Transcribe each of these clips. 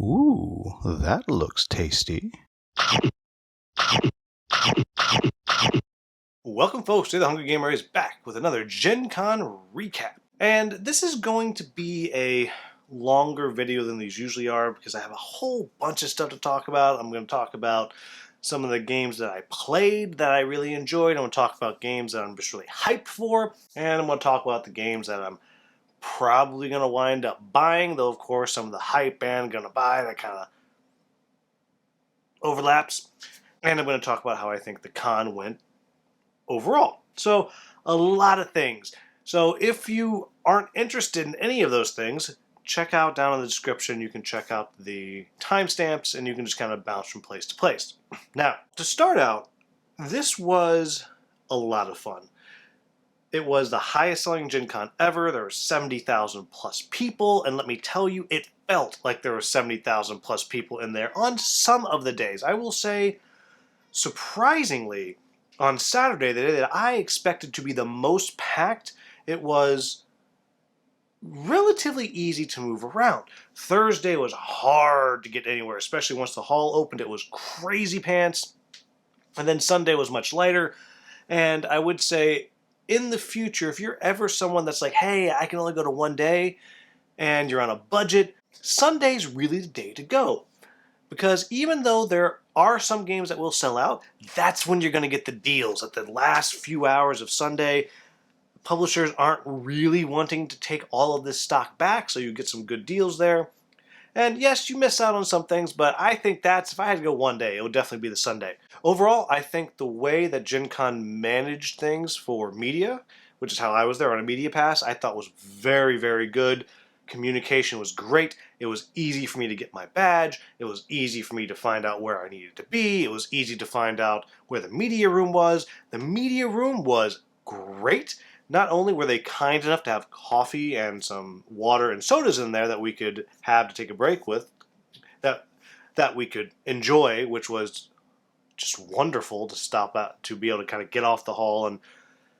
Ooh, that looks tasty. Welcome folks to The Hungry Gamer is back with another GenCon Recap. And this is going to be a longer video than these usually are because I have a whole bunch of stuff to talk about. I'm going to talk about some of the games that I played that I really enjoyed. I'm going to talk about games that I'm just really hyped for. And I'm going to talk about the games that I'm probably going to wind up buying, though of course some of the hype and going to buy that kind of overlaps. And I'm going to talk about how I think the con went overall. So a lot of things. So if you aren't interested in any of those things, check out down in the description. You can check out the timestamps and you can just kind of bounce from place to place. Now, to start out, this was a lot of fun. It was the highest selling Gen Con ever. There were 70,000 plus people, and let me tell you, it felt like there were 70,000 plus people in there on some of the days. I will say, surprisingly, on Saturday, the day that I expected to be the most packed, it was relatively easy to move around. Thursday was hard to get anywhere, especially once the hall opened. It was crazy pants. And then Sunday was much lighter. And I would say, in the future, if you're ever someone that's like, hey, I can only go to one day, and you're on a budget, Sunday's really the day to go. Because even though there are some games that will sell out, that's when you're going to get the deals. At the last few hours of Sunday, publishers aren't really wanting to take all of this stock back, so you get some good deals there. And yes, you miss out on some things, but I think if I had to go one day, it would definitely be the Sunday. Overall, I think the way that Gen Con managed things for media, which is how I was there on a media pass, I thought was very, very good. Communication was great. It was easy for me to get my badge. It was easy for me to find out where I needed to be. It was easy to find out where the media room was. The media room was great. Not only were they kind enough to have coffee and some water and sodas in there that we could have to take a break with, that we could enjoy, which was just wonderful to stop at, to be able to kind of get off the hall and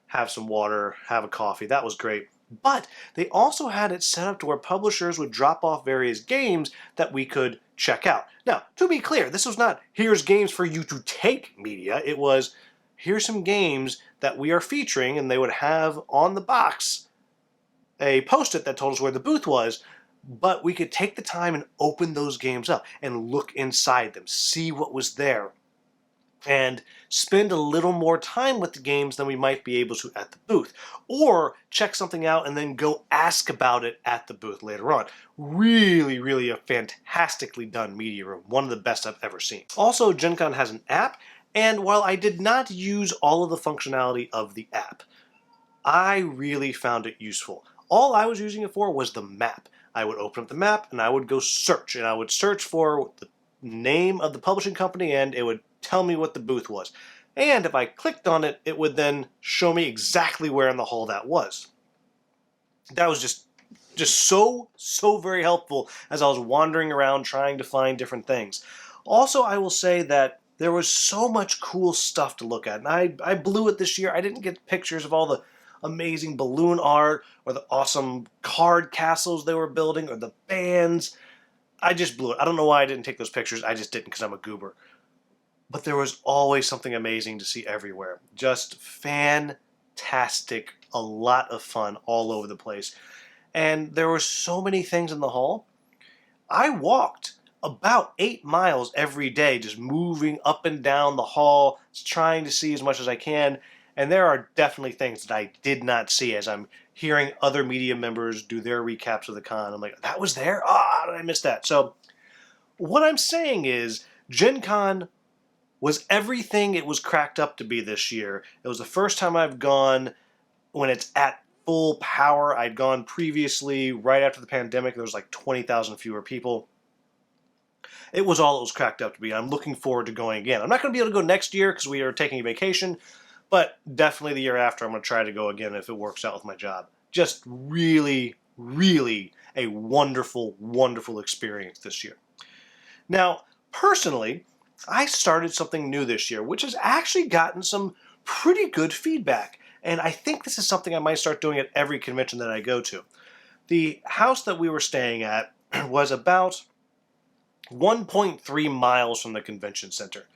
have some water, have a coffee. That was great. But they also had it set up to where publishers would drop off various games that we could check out. Now, to be clear, this was not, here's games for you to take media. It was, here's some games that we are featuring, and they would have on the box a post-it that told us where the booth was, but we could take the time and open those games up and look inside them, see what was there, and spend a little more time with the games than we might be able to at the booth. Or check something out and then go ask about it at the booth later on. Really, really a fantastically done media room. One of the best I've ever seen. Also, Gen Con has an app, and while I did not use all of the functionality of the app, I really found it useful. All I was using it for was the map. I would open up the map and I would go search, and I would search for the name of the publishing company and it would tell me what the booth was. And if I clicked on it, it would then show me exactly where in the hall that was. That was just so very helpful as I was wandering around trying to find different things. Also, I will say that there was so much cool stuff to look at, and I blew it this year. I didn't get pictures of all the amazing balloon art or the awesome card castles they were building or the bands. I just blew it. I don't know why I didn't take those pictures. I just didn't because I'm a goober. But there was always something amazing to see everywhere. Just fantastic. A lot of fun all over the place. And there were so many things in the hall. I walked about 8 miles every day, just moving up and down the hall, trying to see as much as I can. And there are definitely things that I did not see as I'm hearing other media members do their recaps of the con. I'm like, that was there? Ah, did I miss that? So what I'm saying is Gen Con was everything it was cracked up to be this year. It was the first time I've gone when it's at full power. I'd gone previously, right after the pandemic, there was like 20,000 fewer people. It was all it was cracked up to be. I'm looking forward to going again. I'm not going to be able to go next year because we are taking a vacation, but definitely the year after I'm going to try to go again if it works out with my job. Just really, really a wonderful, wonderful experience this year. Now, personally, I started something new this year, which has actually gotten some pretty good feedback. And I think this is something I might start doing at every convention that I go to. The house that we were staying at was about 1.3 miles from the convention center.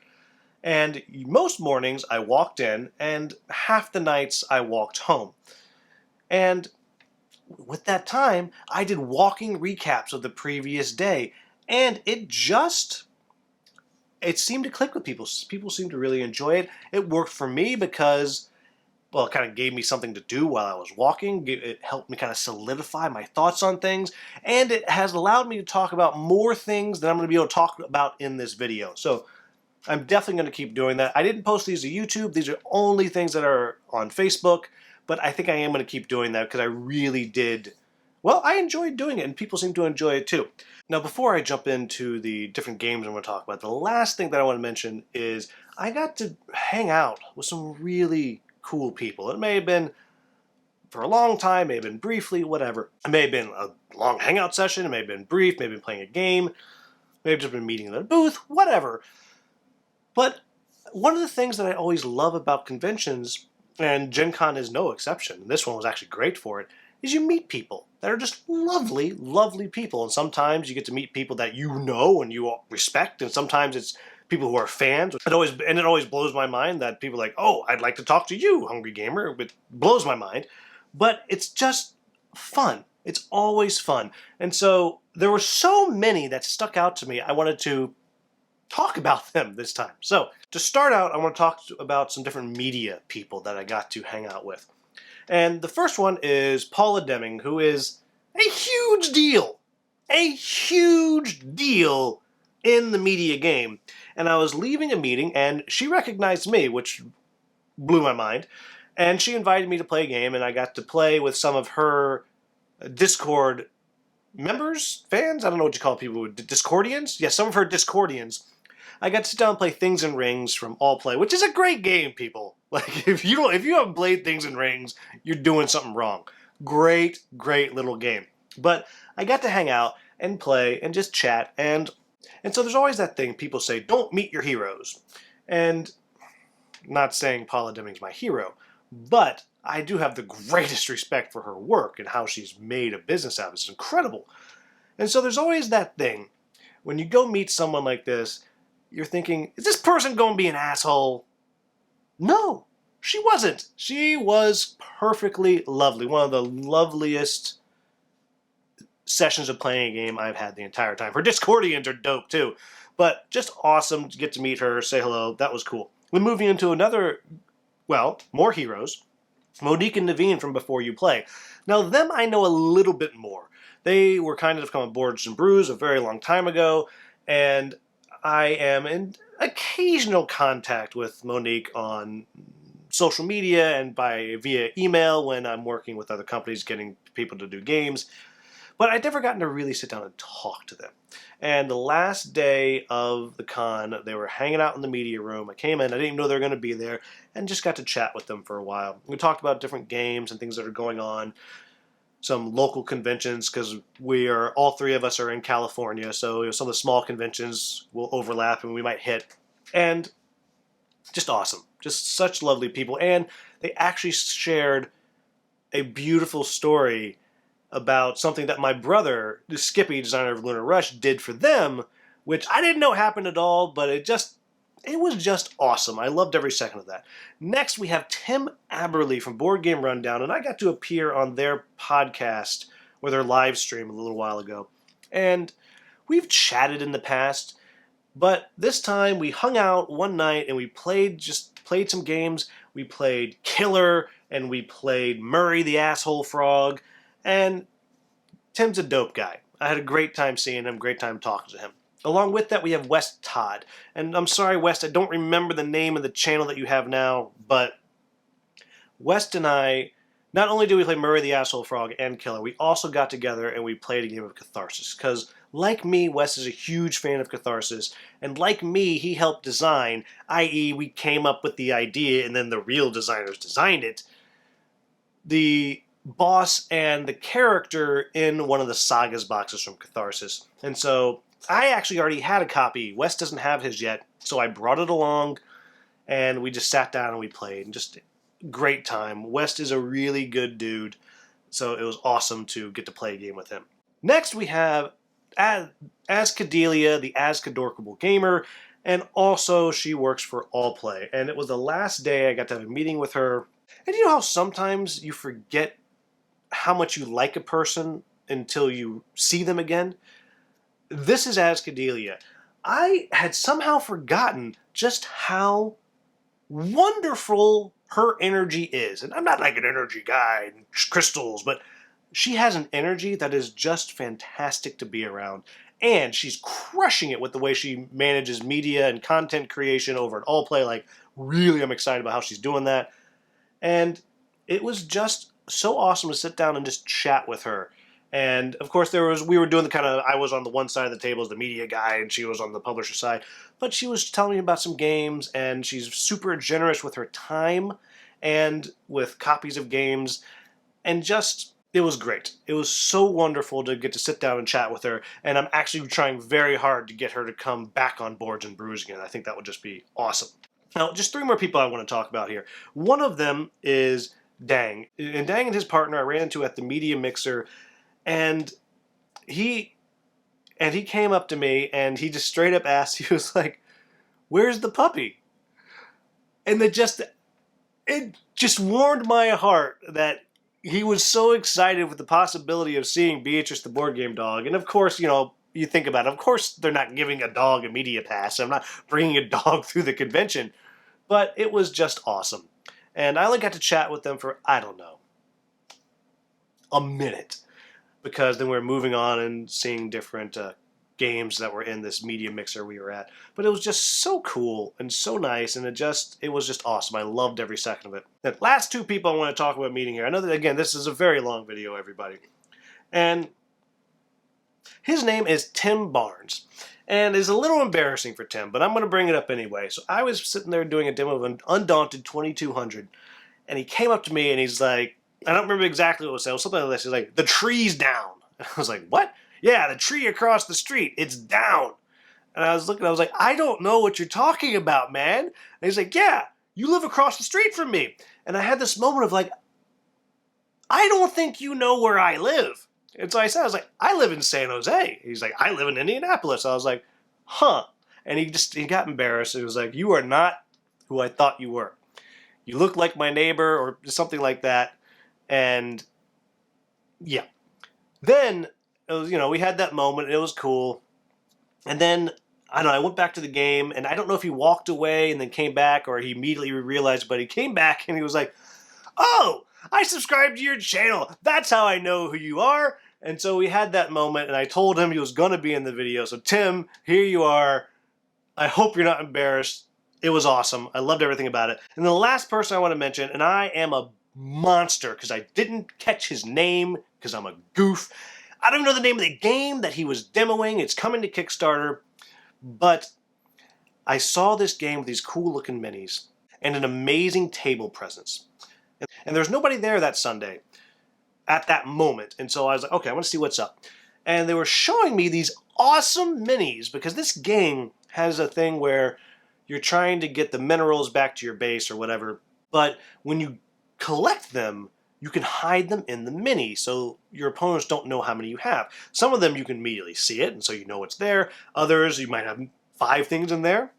And most mornings I walked in, and half the nights I walked home. And with that time, I did walking recaps of the previous day, and it seemed to click with people. People seemed to really enjoy it. It worked for me because, well, it kind of gave me something to do while I was walking. It helped me kind of solidify my thoughts on things, and it has allowed me to talk about more things than I'm going to be able to talk about in this video. So I'm definitely going to keep doing that. I didn't post these to YouTube. These are only things that are on Facebook, but I think I am going to keep doing that because I really did. Well, I enjoyed doing it, and people seem to enjoy it too. Now, before I jump into the different games I'm going to talk about, the last thing that I want to mention is I got to hang out with some really cool people. It may have been for a long time, may have been briefly, whatever. It may have been a long hangout session, it may have been brief, may have been playing a game, may have just been meeting in a booth, whatever. But one of the things that I always love about conventions, and Gen Con is no exception, and this one was actually great for it, is you meet people that are just lovely, lovely people. And sometimes you get to meet people that you know and you respect, and sometimes it's people who are fans. It always blows my mind that people are like, oh, I'd like to talk to you, Hungry Gamer. It blows my mind. But it's just fun. It's always fun. And so there were so many that stuck out to me. I wanted to talk about them this time. So to start out, I want to talk about some different media people that I got to hang out with. And the first one is Paula Deming, who is a huge deal. A huge deal in the media game. And I was leaving a meeting, and she recognized me, which blew my mind. And she invited me to play a game, and I got to play with some of her Discord members, fans? I don't know what you call people. Discordians? Yeah, some of her Discordians. I got to sit down and play Things and Rings from All Play, which is a great game, people. Like, if you haven't played Things and Rings, you're doing something wrong. Great, great little game. But I got to hang out and play and just chat, and so there's always that thing people say, don't meet your heroes. And I'm not saying Paula Deming's my hero, but I do have the greatest respect for her work and how she's made a business out of it. It's incredible. And so there's always that thing. When you go meet someone like this, you're thinking, is this person going to be an asshole? No, she wasn't. She was perfectly lovely. One of the loveliest sessions of playing a game I've had the entire time. Her Discordians are dope too. But just awesome to get to meet her, say hello. That was cool. We're moving into another, well, more heroes. Monique and Naveen from Before You Play. Now, them I know a little bit more. They were kind of on Boards and Brews a very long time ago, and I am in occasional contact with Monique on social media and via email when I'm working with other companies getting people to do games. But I'd never gotten to really sit down and talk to them. And the last day of the con, they were hanging out in the media room. I came in, I didn't even know they were going to be there, and just got to chat with them for a while. We talked about different games and things that are going on, some local conventions, because all three of us are in California, so some of the small conventions will overlap and we might hit. And just awesome. Just such lovely people. And they actually shared a beautiful story about something that my brother, the Skippy, designer of Lunar Rush, did for them, which I didn't know happened at all, but it was just awesome. I loved every second of that. Next, we have Tim Aberli from Board Game Rundown, and I got to appear on their podcast or their live stream a little while ago. And we've chatted in the past, but this time we hung out one night and we played some games. We played Killer, and we played Murray the Asshole Frog, and Tim's a dope guy. I had a great time seeing him, great time talking to him. Along with that, we have West Todd. And I'm sorry, West, I don't remember the name of the channel that you have now, but West and I, not only did we play Murray the Asshole Frog and Killer, we also got together and we played a game of Catharsis. Because, like me, West is a huge fan of Catharsis, and like me, he helped design, i.e. we came up with the idea and then the real designers designed it, the boss and the character in one of the Sagas boxes from Catharsis. And so I actually already had a copy. Wes doesn't have his yet, so I brought it along, and we just sat down and we played. And just great time. Wes is a really good dude, so it was awesome to get to play a game with him. Next, we have Azkadelia, the Azkadorkable Gamer, and also she works for All Play. And it was the last day I got to have a meeting with her. And you know how sometimes you forget how much you like a person until you see them again? This is Azkadelia. I had somehow forgotten just how wonderful her energy is. And I'm not like an energy guy and crystals, but she has an energy that is just fantastic to be around. And she's crushing it with the way she manages media and content creation over at Allplay. Like, really, I'm excited about how she's doing that. And it was just so awesome to sit down and just chat with her. And of course, we were doing the kind of, I was on the one side of the table as the media guy, and she was on the publisher side. But she was telling me about some games, and she's super generous with her time and with copies of games. And just, it was great. It was so wonderful to get to sit down and chat with her. And I'm actually trying very hard to get her to come back on Boards and Brews again. I think that would just be awesome. Now, just 3 more people I want to talk about here. One of them is Dang. And Dang and his partner I ran into at the Media Mixer. And he came up to me and he just straight up asked, he was like, "Where's the puppy?" And it just warmed my heart that he was so excited with the possibility of seeing Beatrice the board game dog. And of course, you know, you think about it, of course they're not giving a dog a media pass. I'm not bringing a dog through the convention. But it was just awesome. And I only got to chat with them for, I don't know, a minute. Because then we were moving on and seeing different games that were in this media mixer we were at. But it was just so cool and so nice, and it was just awesome. I loved every second of it. The last 2 people I want to talk about meeting here. I know that, again, this is a very long video, everybody. And his name is Tim Barnes. And it's a little embarrassing for Tim, but I'm going to bring it up anyway. So I was sitting there doing a demo of an Undaunted 2200, and he came up to me and he's like, I don't remember exactly what it was saying. It was something like this. He's like, "The tree's down." And I was like, "What?" "Yeah, the tree across the street. It's down." And I was like, "I don't know what you're talking about, man." And he's like, "Yeah, you live across the street from me." And I had this moment of like, I don't think you know where I live. And so I said, I was like, "I live in San Jose." He's like, "I live in Indianapolis." I was like, "Huh." And he got embarrassed. He was like, "You are not who I thought you were. You look like my neighbor," or something like that. And yeah. Then, it was, you know, we had that moment, and it was cool. And then, I don't know, I went back to the game, and I don't know if he walked away and then came back, or he immediately realized, but he came back, and he was like, "Oh, I subscribed to your channel. That's how I know who you are." And so we had that moment, and I told him he was going to be in the video. So, Tim, here you are. I hope you're not embarrassed. It was awesome. I loved everything about it. And the last person I want to mention, and I am a monster because I didn't catch his name because I'm a goof. I don't even know the name of the game that he was demoing. It's coming to Kickstarter. But I saw this game with these cool looking minis and an amazing table presence. And there's nobody there that Sunday at that moment. And so I was like, okay, I want to see what's up. And they were showing me these awesome minis because this game has a thing where you're trying to get the minerals back to your base or whatever. But when you collect them, you can hide them in the mini so your opponents don't know how many you have. Some of them you can immediately see it, and so you know it's there. Others, you might have 5 things in there.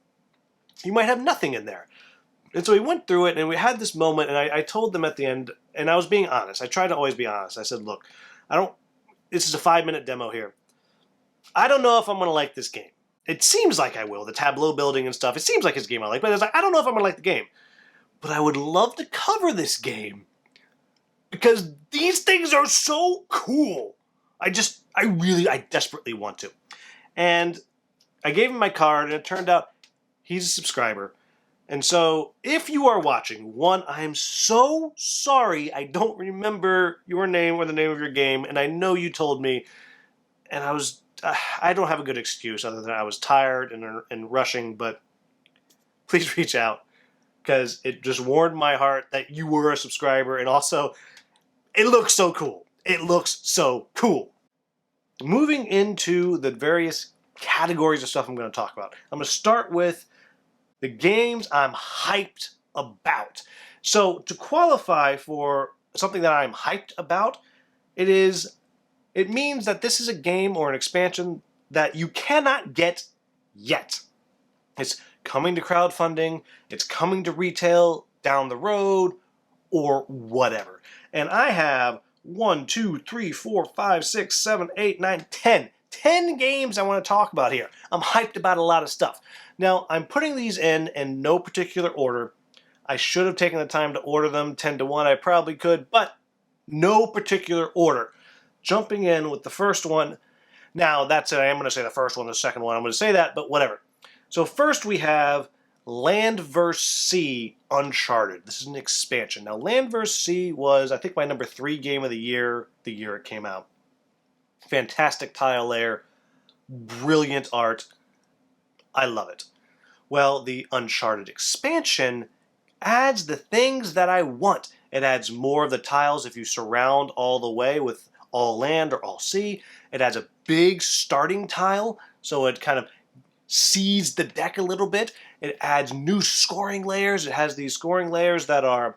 You might have nothing in there. And so we went through it, and we had this moment, and I told them at the end, and I was being honest. I try to always be honest. I said, "Look, this is a 5-minute demo here. I don't know if I'm going to like this game. It seems like I will, the tableau building and stuff. It seems like it's a game I like, but I don't know if I'm going to like the game. But I would love to cover this game because these things are so cool. I desperately want to." And I gave him my card, and it turned out he's a subscriber. And so, if you are watching, one, I am so sorry I don't remember your name or the name of your game, and I know you told me, and I don't have a good excuse other than I was tired and rushing, but please reach out. Because it just warmed my heart that you were a subscriber, and also, it looks so cool. It looks so cool. Moving into the various categories of stuff I'm going to talk about. I'm going to start with the games I'm hyped about. So, to qualify for something that I'm hyped about, it means that this is a game or an expansion that you cannot get yet. It's coming to crowdfunding, it's coming to retail down the road, or whatever. And I have 1, 2, 3, 4, 5, 6, 7, 8, 9, 10. 10 games I want to talk about here. I'm hyped about a lot of stuff. Now, I'm putting these in no particular order. I should have taken the time to order them 10 to 1. I probably could, but no particular order. Jumping in with the first one. Now, that's it. I am going to say the first one, the second one. I'm going to say that, but whatever. So first we have Land vs. Sea Uncharted. This is an expansion. Now, Land vs. Sea was, I think, my number 3 game of the year it came out. Fantastic tile layer, brilliant art. I love it. Well, the Uncharted expansion adds the things that I want. It adds more of the tiles if you surround all the way with all land or all sea. It adds a big starting tile, so it kind of seeds the deck a little bit. It adds new scoring layers. It has these scoring layers that are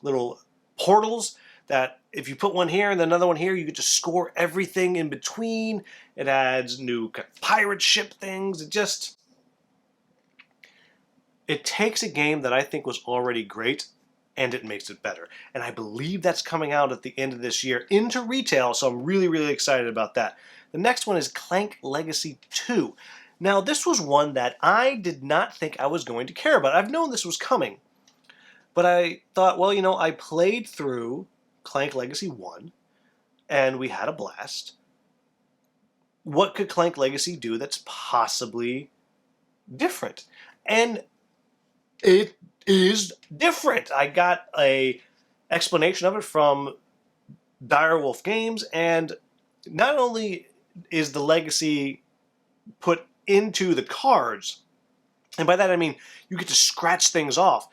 little portals that if you put one here and another one here, you get to score everything in between. It adds new pirate ship things. It takes a game that I think was already great and it makes it better. And I believe that's coming out at the end of this year into retail, so I'm really, really excited about that. The next one is Clank Legacy 2. Now, this was one that I did not think I was going to care about. I've known this was coming, but I thought, well, you know, I played through Clank Legacy 1, and we had a blast. What could Clank Legacy do that's possibly different? And it is different. I got a explanation of it from Direwolf Games, and not only is the Legacy put into the cards, and by that I mean you get to scratch things off,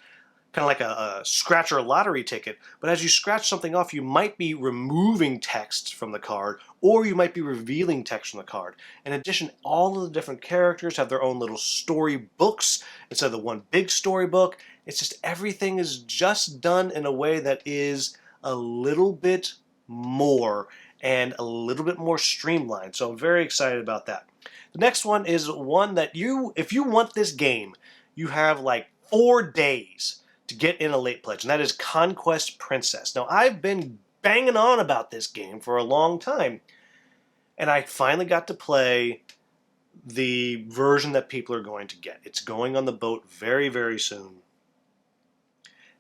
kind of like a scratch or a lottery ticket, but as you scratch something off, you might be removing text from the card, or you might be revealing text from the card. In addition, all of the different characters have their own little story books instead of the one big storybook. It's just everything is just done in a way that is a little bit more and a little bit more streamlined, so I'm very excited about that. The next one is one that if you want this game, you have like 4 days to get in a late pledge, and that is Conquest Princess. Now, I've been banging on about this game for a long time, and I finally got to play the version that people are going to get. It's going on the boat very, very soon,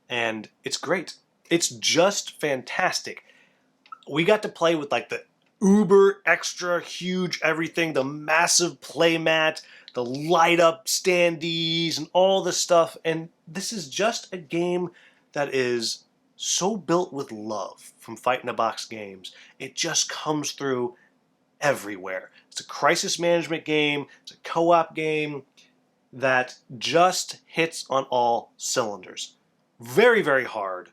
and it's great. It's just fantastic. We got to play with like the uber extra huge everything, the massive playmat, the light up standees, and all this stuff. And this is just a game that is so built with love from Fight in a Box Games. It just comes through everywhere. It's a crisis management game. It's a co-op game that just hits on all cylinders. Very, very hard,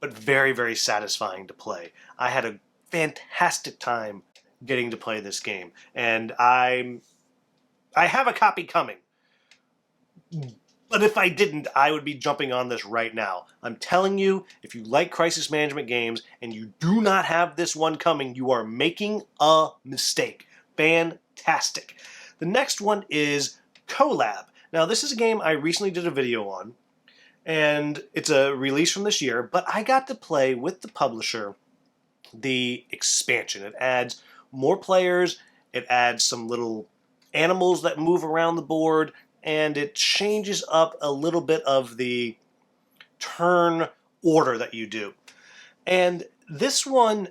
but very, very satisfying to play. I had a fantastic time getting to play this game, and I have a copy coming. But if I didn't, I would be jumping on this right now. I'm telling you, if you like crisis management games and you do not have this one coming, you are making a mistake. Fantastic. The next one is CoLab. Now, this is a game I recently did a video on, and it's a release from this year, but I got to play with the publisher the expansion. It adds more players, it adds some little animals that move around the board, and it changes up a little bit of the turn order that you do. And this one,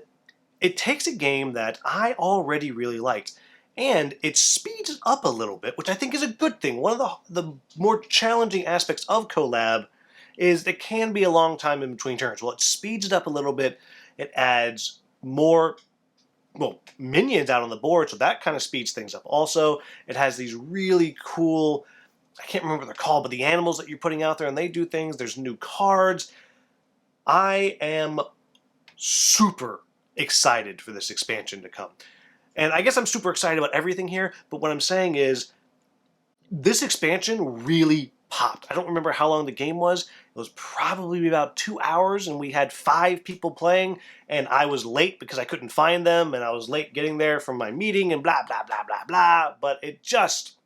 it takes a game that I already really liked, and it speeds it up a little bit, which I think is a good thing. One of the more challenging aspects of CoLab is it can be a long time in between turns. Well, it speeds it up a little bit. It adds more, minions out on the board, so that kind of speeds things up. Also, it has these really cool, I can't remember what they're called, but the animals that you're putting out there, and they do things. There's new cards. I am super excited for this expansion to come. And I guess I'm super excited about everything here, but what I'm saying is this expansion really popped. I don't remember how long the game was. It was probably about 2 hours, and we had 5 people playing, and I was late because I couldn't find them, and I was late getting there from my meeting, and blah, blah, blah, blah, blah. But it just,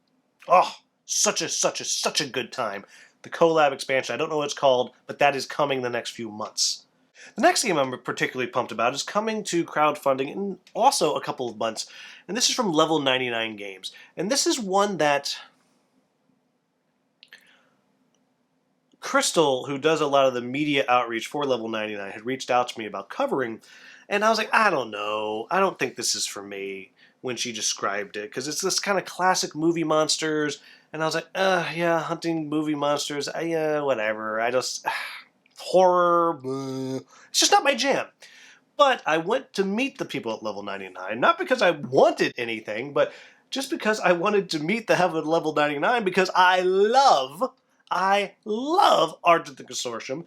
oh, such a good time. The CoLab expansion, I don't know what it's called, but that is coming the next few months. The next game I'm particularly pumped about is coming to crowdfunding in also a couple of months, and this is from Level 99 Games. And this is one that Crystal, who does a lot of the media outreach for Level 99, had reached out to me about covering, and I was like, I don't know, I don't think this is for me when she described it, because it's this kind of classic movie monsters, and I was like, yeah, hunting movie monsters, whatever, I just... horror, it's just not my jam. But I went to meet the people at Level 99, not because I wanted anything, but just because I wanted to meet the head of Level 99 because I love Art of the Consortium.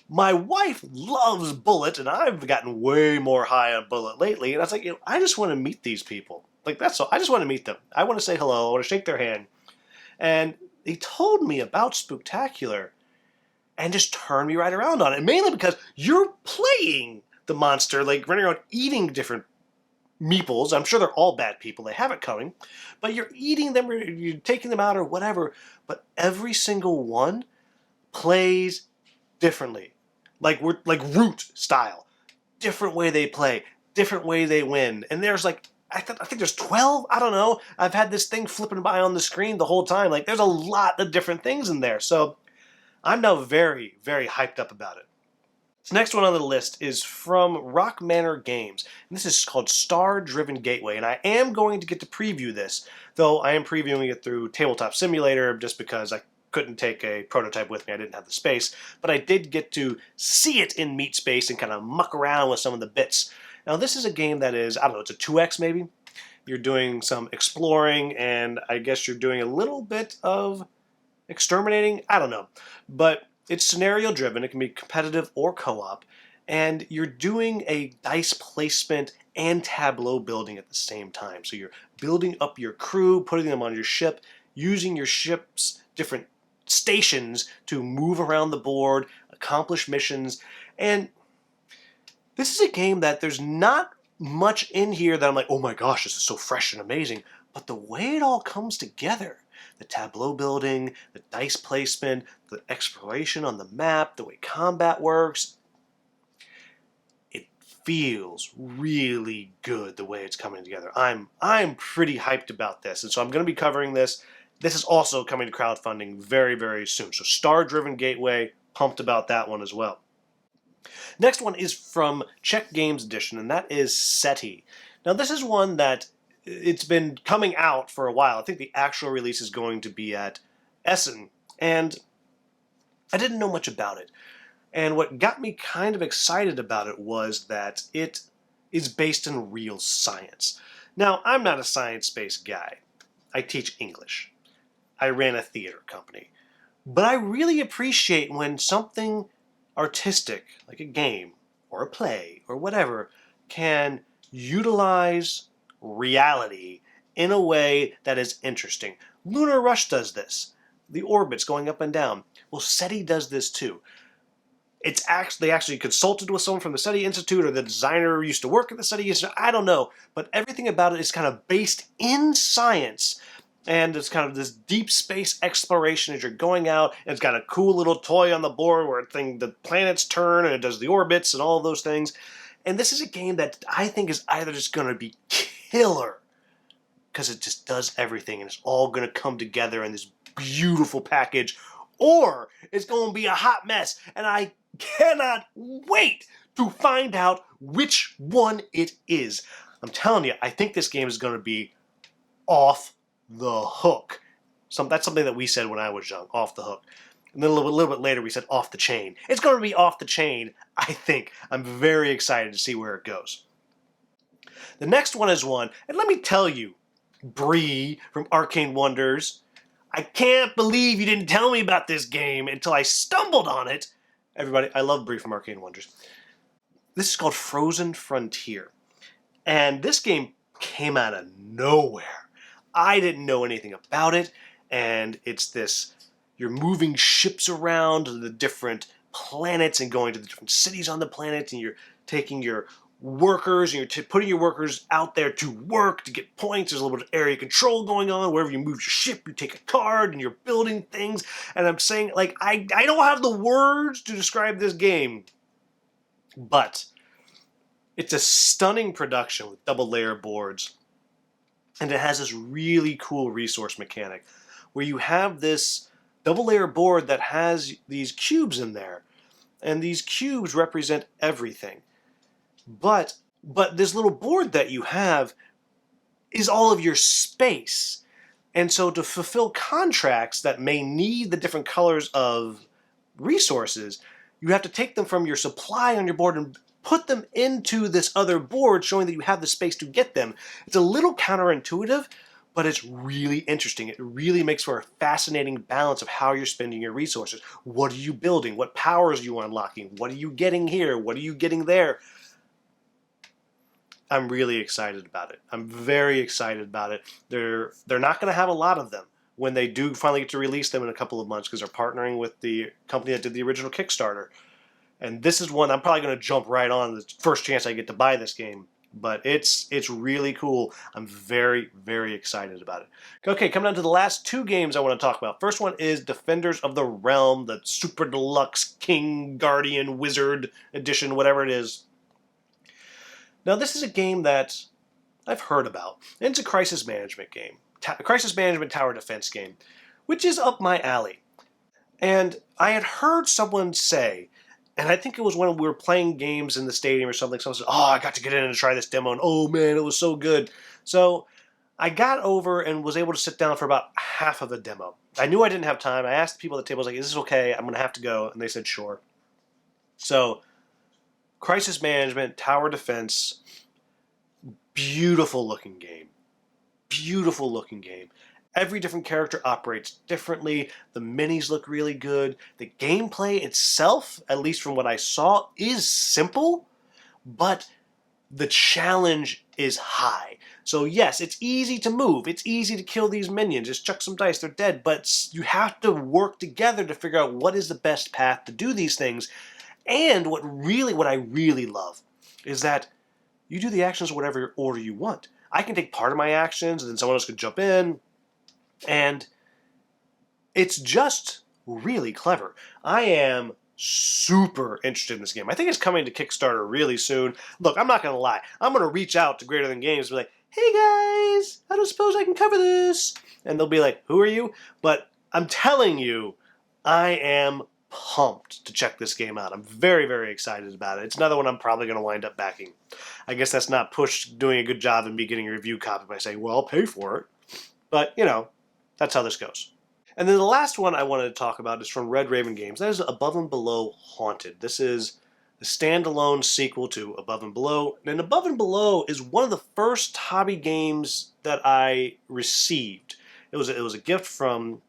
My wife loves Bullet, and I've gotten way more high on Bullet lately, and I was like, I just want to meet these people. Like, that's all. I just want to meet them. I want to say hello, I want to shake their hand. And he told me about Spooktacular, and just turn me right around on it. Mainly because you're playing the monster, like running around eating different meeples. I'm sure they're all bad people. They have it coming. But you're eating them, or you're taking them out or whatever. But every single one plays differently. Like Root style. Different way they play. Different way they win. And there's like, I think there's 12? I don't know. I've had this thing flipping by on the screen the whole time. Like, there's a lot of different things in there. So I'm now very, very hyped up about it. This next one on the list is from Rock Manor Games, and this is called Stardriven Gateway, and I am going to get to preview this, though I am previewing it through Tabletop Simulator just because I couldn't take a prototype with me. I didn't have the space, but I did get to see it in Meat Space and kind of muck around with some of the bits. Now, this is a game that is, I don't know, it's a 2X maybe? You're doing some exploring, and I guess you're doing a little bit of exterminating? I don't know. But it's scenario driven. It can be competitive or co-op. And you're doing a dice placement and tableau building at the same time. So you're building up your crew, putting them on your ship, using your ship's different stations to move around the board, accomplish missions. And this is a game that there's not much in here that I'm like, oh my gosh, this is so fresh and amazing. But the way it all comes together, the tableau building, the dice placement, the exploration on the map, the way combat works, it feels really good the way it's coming together. I'm pretty hyped about this, and so I'm going to be covering this. This is also coming to crowdfunding very, very soon. So Star-Driven Gateway, pumped about that one as well. Next one is from Czech Games Edition, and that is SETI. Now this is one that it's been coming out for a while. I think the actual release is going to be at Essen, and I didn't know much about it. And what got me kind of excited about it was that it is based in real science. Now, I'm not a science-based guy. I teach English. I ran a theater company. But I really appreciate when something artistic, like a game or a play or whatever, can utilize reality in a way that is interesting. Lunar Rush does this. The orbits going up and down. Well, SETI does this too. They actually consulted with someone from the SETI Institute, or the designer used to work at the SETI Institute. I don't know. But everything about it is kind of based in science. And it's kind of this deep space exploration as you're going out. And it's got a cool little toy on the board where the planets turn and it does the orbits and all of those things. And this is a game that I think is either just going to be killer, because it just does everything and it's all going to come together in this beautiful package, or it's going to be a hot mess, and I cannot wait to find out which one it is. I'm telling you, I think this game is going to be off the hook. That's something that we said when I was young, off the hook. And then a little bit later we said off the chain. It's going to be off the chain, I think. I'm very excited to see where it goes. The next one is one, and let me tell you, Bree from Arcane Wonders, I can't believe you didn't tell me about this game until I stumbled on it. Everybody, I love Bree from Arcane Wonders. This is called Frozen Frontier. And this game came out of nowhere. I didn't know anything about it, and it's this you're moving ships around to the different planets and going to the different cities on the planet, and you're taking your workers and you're putting your workers out there to work to get points. There's a little bit of area control going on. Wherever you move your ship, you take a card and you're building things. And I'm saying, like, I don't have the words to describe this game, but it's a stunning production with double layer boards. And it has this really cool resource mechanic where you have this double layer board that has these cubes in there. And these cubes represent everything. But this little board that you have is all of your space. And so to fulfill contracts that may need the different colors of resources, you have to take them from your supply on your board and put them into this other board, showing that you have the space to get them. It's a little counterintuitive, but it's really interesting. It really makes for a fascinating balance of how you're spending your resources. What are you building? What powers are you unlocking? What are you getting here? What are you getting there? I'm really excited about it. I'm very excited about it. They're not going to have a lot of them when they do finally get to release them in a couple of months, because they're partnering with the company that did the original Kickstarter. And this is one I'm probably going to jump right on the first chance I get to buy this game. But it's really cool. I'm very, very excited about it. Okay, coming on to the last two games I want to talk about. First one is Defenders of the Realm, the Super Deluxe King Guardian Wizard Edition, whatever it is. Now, this is a game that I've heard about. It's a crisis management game, a crisis management tower defense game, which is up my alley. And I had heard someone say, and I think it was when we were playing games in the stadium or something, someone said, oh, I got to get in and try this demo, and oh man, it was so good. So I got over and was able to sit down for about half of the demo. I knew I didn't have time. I asked the people at the table, I was like, is this okay? I'm going to have to go. And they said, sure. So crisis management, tower defense, beautiful looking game. Beautiful looking game. Every different character operates differently. The minis look really good. The gameplay itself, at least from what I saw, is simple, but the challenge is high. So yes, it's easy to move. It's easy to kill these minions. Just chuck some dice, they're dead. But you have to work together to figure out what is the best path to do these things. And what I really love is that you do the actions in whatever order you want. I can take part of my actions, and then someone else could jump in. And it's just really clever. I am super interested in this game. I think it's coming to Kickstarter really soon. Look, I'm not going to lie. I'm going to reach out to Greater Than Games and be like, hey guys, I don't suppose I can cover this. And they'll be like, who are you? But I'm telling you, I am pumped to check this game out. I'm very, very excited about it. It's another one I'm probably going to wind up backing. I guess that's not Push doing a good job and me getting a review copy by saying, well, I'll pay for it. But, you know, that's how this goes. And then the last one I wanted to talk about is from Red Raven Games. That is Above and Below Haunted. This is the standalone sequel to Above and Below. And Above and Below is one of the first hobby games that I received. It was a gift from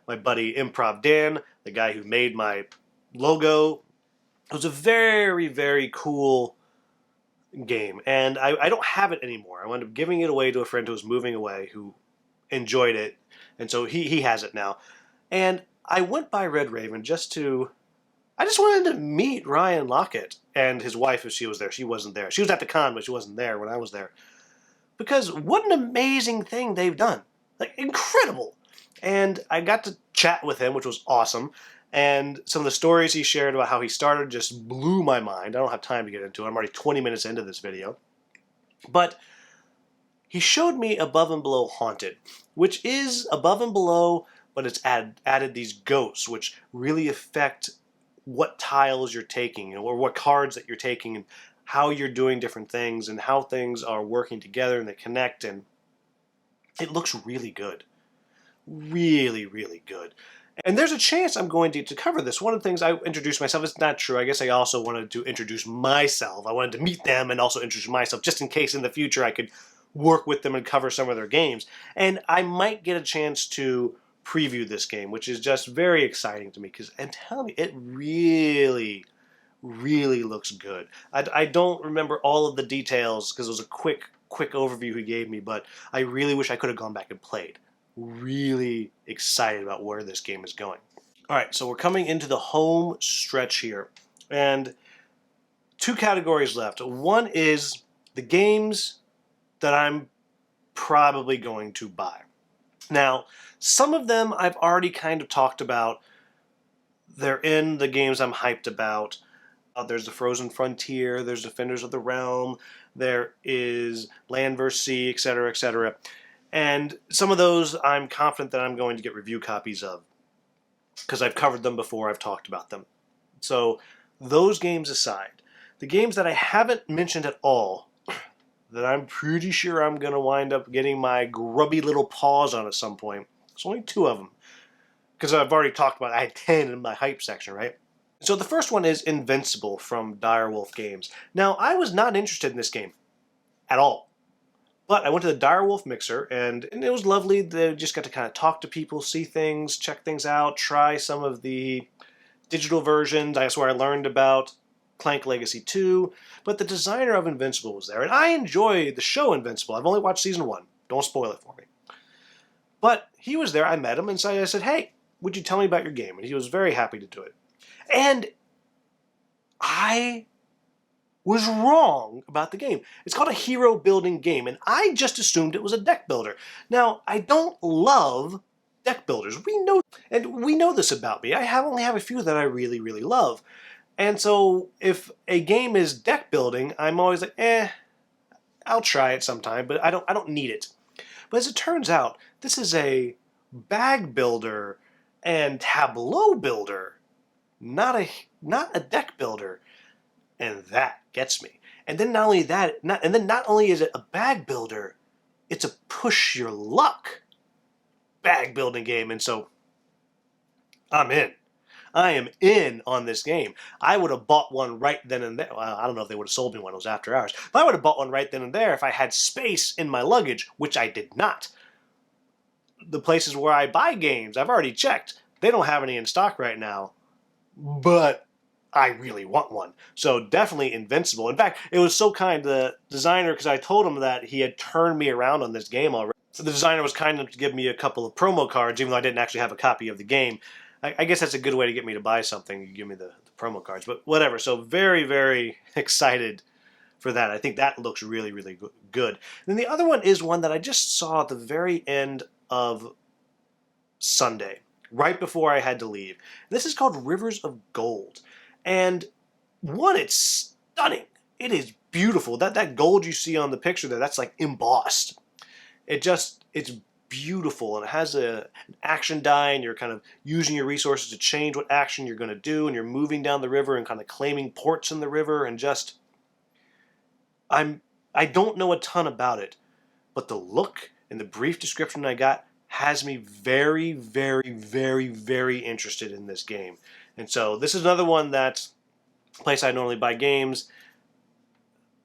my buddy Improv Dan, the guy who made my logo. It was a very, very cool game. And I don't have it anymore. I wound up giving it away to a friend who was moving away who enjoyed it. And so he has it now. And I went by Red Raven I just wanted to meet Ryan Lockett and his wife if she was there. She wasn't there. She was at the con, but she wasn't there when I was there. Because what an amazing thing they've done. Like, incredible. And I got to chat with him, which was awesome. And some of the stories he shared about how he started just blew my mind. I don't have time to get into it. I'm already 20 minutes into this video. But he showed me Above and Below Haunted, which is Above and Below, but it's added these ghosts, which really affect what tiles you're taking, or what cards that you're taking, and how you're doing different things, and how things are working together, and they connect, and it looks really good. Really, really good. And there's a chance I'm going to cover this. One of the things I introduced myself, it's not true. I guess I also wanted to introduce myself. I wanted to meet them and also introduce myself, just in case in the future I could work with them and cover some of their games. And I might get a chance to preview this game, which is just very exciting to me, because I'm telling you, it really, really looks good. I don't remember all of the details because it was a quick overview he gave me, but I really wish I could have gone back and played. Really excited about where this game is going. All right, so we're coming into the home stretch here. And two categories left. One is the games that I'm probably going to buy. Now, some of them I've already kind of talked about. They're in the games I'm hyped about. There's the Frozen Frontier, there's Defenders of the Realm, there is Land vs. Sea, etc., etc. And some of those I'm confident that I'm going to get review copies of because I've covered them before, I've talked about them. So those games aside, the games that I haven't mentioned at all, that I'm pretty sure I'm going to wind up getting my grubby little paws on at some point, there's only 2 of them. Because I've already talked about, I had 10 in my hype section, right? So the first one is Invincable from Direwolf Games. Now, I was not interested in this game at all. But I went to the Direwolf Mixer, and it was lovely. They just got to kind of talk to people, see things, check things out, try some of the digital versions. That's where I learned about Clank Legacy 2. But the designer of Invincible was there, and I enjoy the show Invincible. I've only watched season 1. Don't spoil it for me. But he was there. I met him, and so I said, hey, would you tell me about your game? And he was very happy to do it. And I was wrong about the game. It's called a hero building game, and I just assumed it was a deck builder. Now, I don't love deck builders. We know this about me. I only have a few that I really, really love. And so if a game is deck building, I'm always like, I'll try it sometime, but I don't need it. But as it turns out, this is a bag builder and tableau builder, not a deck builder. And that gets me. And then not only is it a bag builder, it's a push your luck bag building game. And so I'm in. I am in on this game. I would have bought one right then and there. Well, I don't know if they would have sold me one. It was after hours. But I would have bought one right then and there if I had space in my luggage, which I did not. The places where I buy games, I've already checked. They don't have any in stock right now. But I really want one. So definitely Invincible. In fact, it was so kind, the designer, because I told him that he had turned me around on this game already. So the designer was kind enough to give me a couple of promo cards, even though I didn't actually have a copy of the game. I guess that's a good way to get me to buy something. You give me the promo cards, but whatever. So very, very excited for that. I think that looks really, really good. And then the other one is one that I just saw at the very end of Sunday, right before I had to leave. This is called Rivers of Gold. And one, it's stunning. It is beautiful. That gold you see on the picture there, that's like embossed. It's beautiful, and it has an action die, and you're kind of using your resources to change what action you're going to do, and you're moving down the river and kind of claiming ports in the river, and just I don't know a ton about it, but the look and the brief description I got has me very, very, very, very interested in this game. And so this is another one that's a place I normally buy games.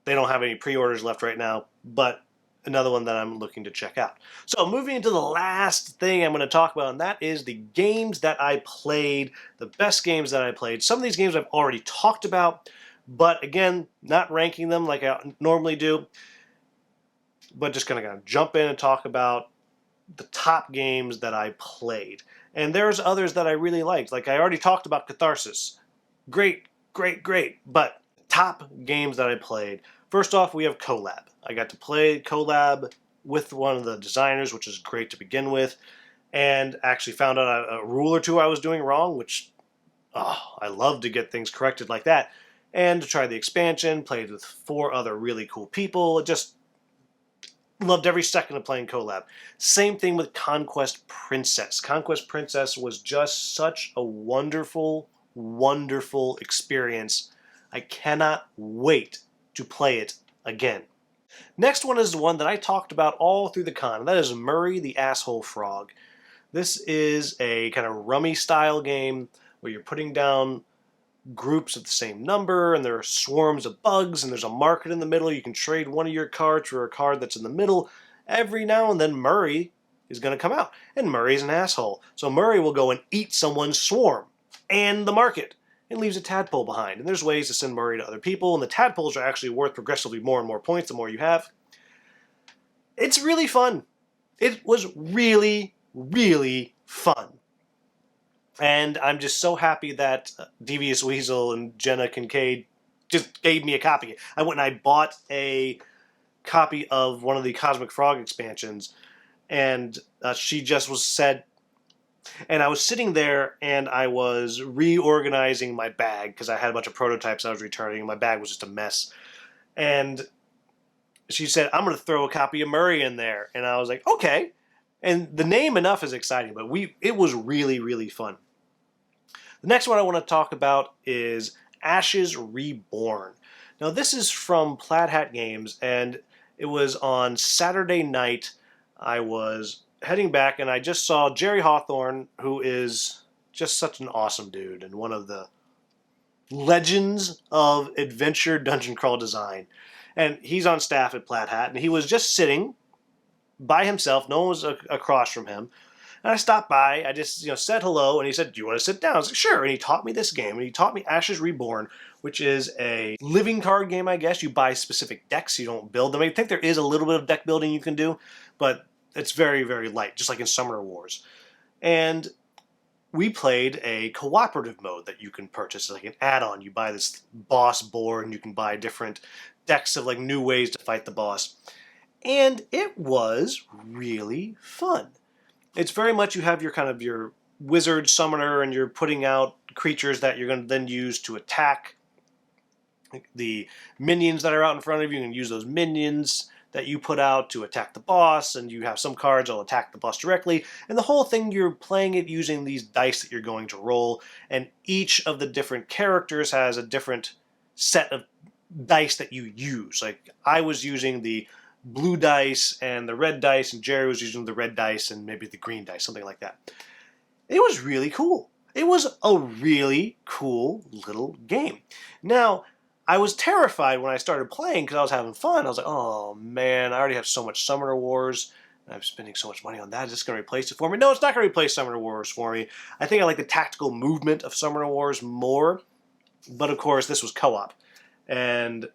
They don't have any pre-orders left right now, but another one that I'm looking to check out. So moving into the last thing I'm going to talk about, and that is the games that I played, the best games that I played. Some of these games I've already talked about, but again, not ranking them like I normally do, but just going to kind of jump in and talk about the top games that I played. And there's others that I really liked. Like I already talked about Catharsis. Great, great, great. But top games that I played. First off, we have CoLab. I got to play CoLab with one of the designers, which is great to begin with, and actually found out a rule or two I was doing wrong, which I love to get things corrected like that. And to try the expansion, played with 4 other really cool people. Just loved every second of playing CoLab. Same thing with Conquest Princess. Conquest Princess was just such a wonderful, wonderful experience. I cannot wait to play it again. Next one is the one that I talked about all through the con, and that is Murray the Asshole Frog. This is a kind of rummy style game where you're putting down groups of the same number, and there are swarms of bugs, and there's a market in the middle. You can trade one of your cards for a card that's in the middle. Every now and then Murray is going to come out, and Murray's an asshole. So Murray will go and eat someone's swarm and the market and leaves a tadpole behind. And there's ways to send Murray to other people, and the tadpoles are actually worth progressively more and more points the more you have. It's really fun. It was really, really fun. And I'm just so happy that Devious Weasel and Jenna Kincaid just gave me a copy. I went and I bought a copy of one of the Cosmic Frog expansions, and she just was said, and I was sitting there and I was reorganizing my bag because I had a bunch of prototypes I was returning, and my bag was just a mess. And she said, I'm going to throw a copy of Murray in there. And I was like, okay. And the name enough is exciting, but it was really, really fun. The next one I want to talk about is Ashes Reborn. Now, this is from Plaid Hat Games, and it was on Saturday night. I was heading back, and I just saw Jerry Hawthorne, who is just such an awesome dude and one of the legends of adventure dungeon crawl design. And he's on staff at Plaid Hat, and he was just sitting by himself. No one was across from him. And I stopped by, I just said hello, and he said, do you want to sit down? I was like, sure. And he taught me this game, and he taught me Ashes Reborn, which is a living card game, I guess. You buy specific decks, you don't build them. I think there is a little bit of deck building you can do, but it's very, very light, just like in Summoner Wars. And we played a cooperative mode that you can purchase, like an add-on. You buy this boss board, and you can buy different decks of like new ways to fight the boss. And it was really fun. It's very much you have your kind of your wizard summoner, and you're putting out creatures that you're going to then use to attack the minions that are out in front of you. You can use those minions that you put out to attack the boss, and you have some cards that will attack the boss directly. And the whole thing, you're playing it using these dice that you're going to roll, and each of the different characters has a different set of dice that you use. Like, I was using the blue dice and the red dice, and Jerry was using the red dice and maybe the green dice, something like that. It was really cool. It was a really cool little game. Now, I was terrified when I started playing because I was having fun. I was like, oh man, I already have so much Summoner Wars. I'm spending so much money on that. Is this going to replace it for me? No, it's not going to replace Summoner Wars for me. I think I like the tactical movement of Summoner Wars more. But of course, this was co-op. And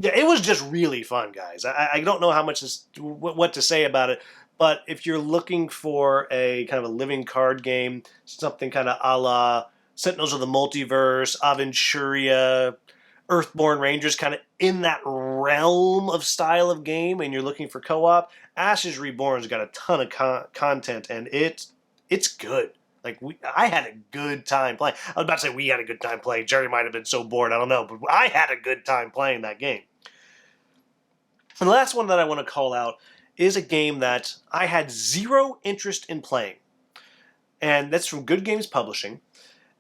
yeah, it was just really fun, guys. I don't know how much what to say about it, but if you're looking for a kind of a living card game, something kind of a la Sentinels of the Multiverse, Aventuria, Earthborn Rangers, kind of in that realm of style of game, and you're looking for co-op, Ashes Reborn's got a ton of content, and it's good. Like, I had a good time playing. I was about to say we had a good time playing. Jerry might have been so bored, I don't know, but I had a good time playing that game. And the last one that I want to call out is a game that I had zero interest in playing. And that's from Good Games Publishing.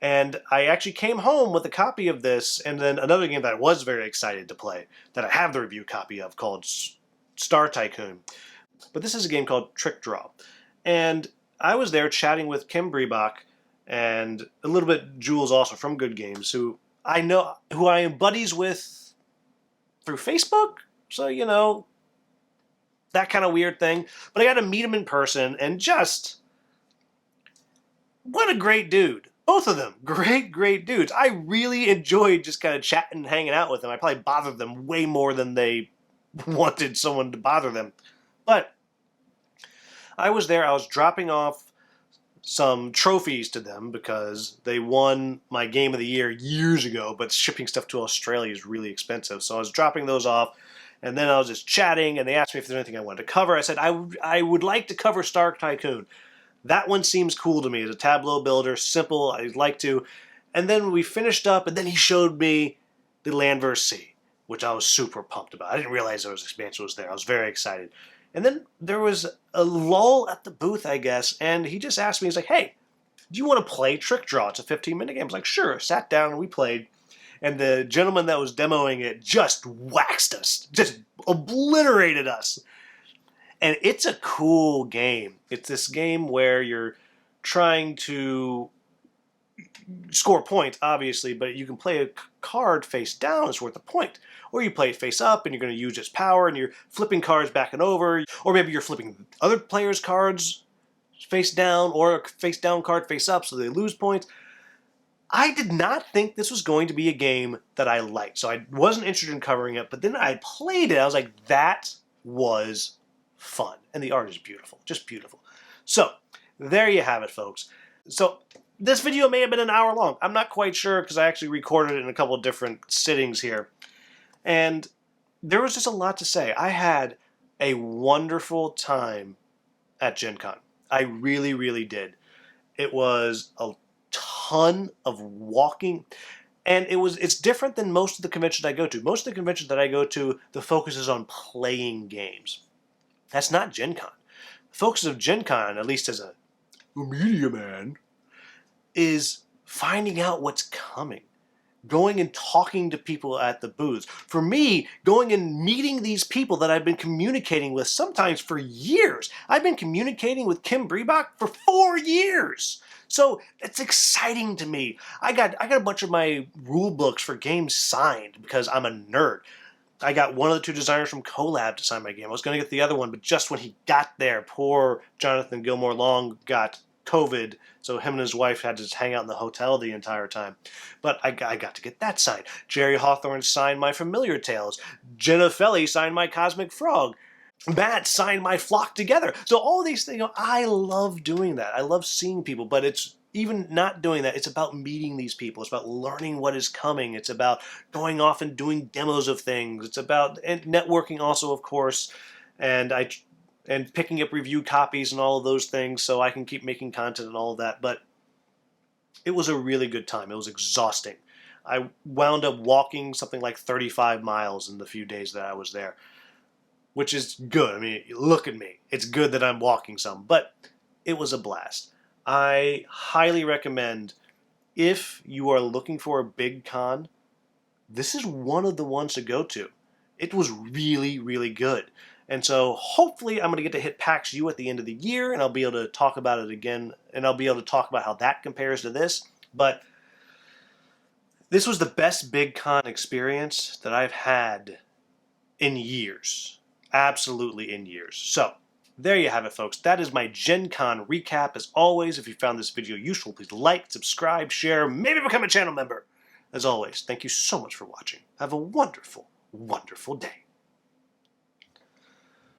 And I actually came home with a copy of this, and then another game that I was very excited to play, that I have the review copy of, called Star Tycoon. But this is a game called Trickdraw. And I was there chatting with Kim Briebach and a little bit Jules also from Good Games, who I am buddies with through Facebook. So, that kind of weird thing. But I got to meet him in person, and just, what a great dude. Both of them, great, great dudes. I really enjoyed just kind of chatting and hanging out with them. I probably bothered them way more than they wanted someone to bother them. But I was there. I was dropping off some trophies to them because they won my Game of the Year years ago, but shipping stuff to Australia is really expensive. So I was dropping those off, and then I was just chatting, and they asked me if there's anything I wanted to cover. I said, I would like to cover Star Tycoon. That one seems cool to me as a tableau builder, simple, I'd like to. And then we finished up, and then he showed me the Land vs. Sea, which I was super pumped about. I didn't realize there was expansion was there. I was very excited. And then there was a lull at the booth, I guess, and he just asked me, he's like, hey, do you want to play Trickdraw? It's a 15-minute game. I was like, sure. Sat down and we played. And the gentleman that was demoing it just waxed us, just obliterated us. And it's a cool game. It's this game where you're trying to score points, obviously, but you can play a card face down, it's worth a point. Or you play it face up, and you're going to use its power, and you're flipping cards back and over. Or maybe you're flipping other players' cards face down, or a face down card face up, so they lose points. I did not think this was going to be a game that I liked, so I wasn't interested in covering it, but then I played it, I was like, that was fun. And the art is beautiful, just beautiful. So, there you have it, folks. So, This video may have been an hour long. I'm not quite sure because I actually recorded it in a couple of different sittings here. And there was just a lot to say. I had a wonderful time at GenCon. I really, really did. It was a ton of walking. And it's different than most of the conventions I go to. Most of the conventions that I go to, the focus is on playing games. That's not GenCon. The focus of GenCon, at least as a media man, is finding out what's coming. Going and talking to people at the booths. For me, going and meeting these people that I've been communicating with sometimes for years. I've been communicating with Kim Breebach for 4 years. So it's exciting to me. I got a bunch of my rule books for games signed because I'm a nerd. I got one of the 2 designers from CoLab to sign my game. I was going to get the other one, but just when he got there, poor Jonathan Gilmore Long got COVID, so him and his wife had to just hang out in the hotel the entire time. But I got to get that signed. Jerry Hawthorne signed my Familiar Tales. Jenna Felly signed my Cosmic Frog. Matt signed my Flock Together. So all these things, I love doing that. I love seeing people, but it's even not doing that. It's about meeting these people. It's about learning what is coming. It's about going off and doing demos of things. It's about networking also, of course, and picking up review copies and all of those things so I can keep making content and all of that. But it was a really good time. It was exhausting. I wound up walking something like 35 miles in the few days that I was there, which is good. I mean, look at me. It's good that I'm walking some, but it was a blast. I highly recommend, if you are looking for a big con, this is one of the ones to go to. It was really, really good. And so hopefully I'm going to get to hit PAX U at the end of the year, and I'll be able to talk about it again, and I'll be able to talk about how that compares to this. But this was the best big con experience that I've had in years. Absolutely in years. So there you have it, folks. That is my GenCon recap. As always, if you found this video useful, please like, subscribe, share, maybe become a channel member. As always, thank you so much for watching. Have a wonderful, wonderful day.